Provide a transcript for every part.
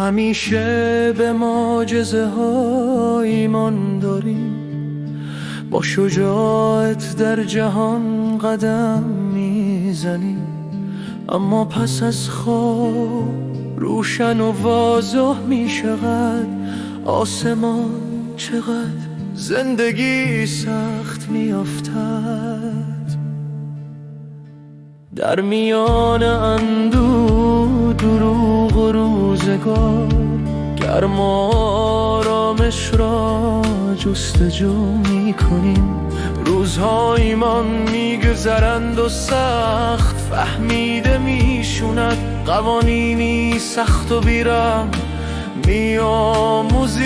همیشه به معجزه ها ایمان داریم، با شجاعت در جهان قدم میزنیم. اما پس از خواب روشن و واضح میشود آسمان چقدر زندگی سخت میافتد. در میان اندوه، دروغ و روزگار، گرم و آرامش را جستجو میکنیم. روزهایمان میگذرند و سخت فهمیده میشوند، قوانینی سخت و بیرحم میآموزیم.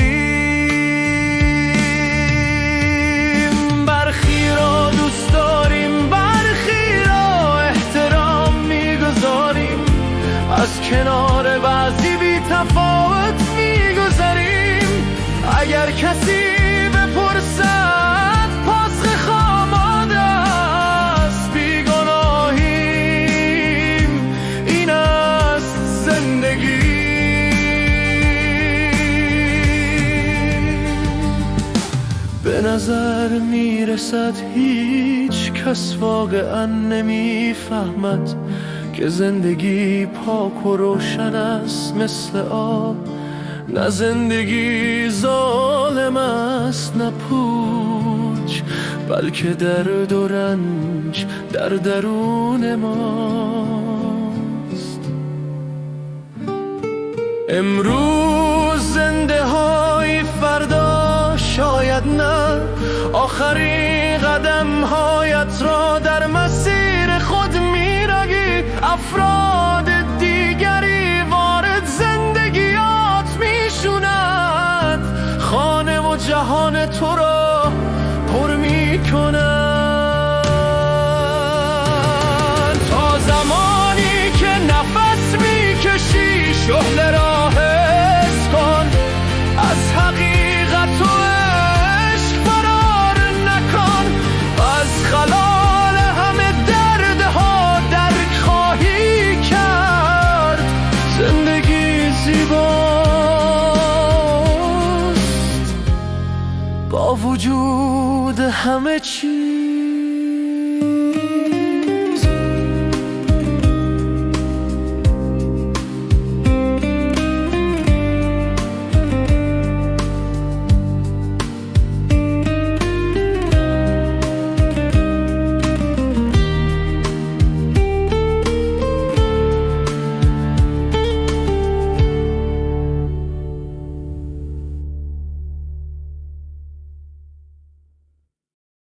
برخی را دوست داریم، برخی را احترام میگذاریم، از کنار بعضی بی تفاوت میگذریم. اگر کسی بپرسد پاسخ خاماده است، بیگناهیم، این است زندگی. به نظر میرسد هیچ کس واقعا نمیفهمد که زندگی پاک و روشن است مثل آب. نه زندگی ظالم است نه پوچ، بلکه درد و رنج در درون ماست. امروز زنده های، فردا شاید نه. آخرین قدم هایت را در مسیر خود می‌روی. افراد دیگری وارد زندگیات میشوند، خانه و جهان تو را پر میکنند. تا زمانی که نفس میکشی شعله را حس کن، از حقیقت و عشق فرار نکن. از خلال همه دردها درک خواهی کرد، زندگی زیباست با وجود همه چی.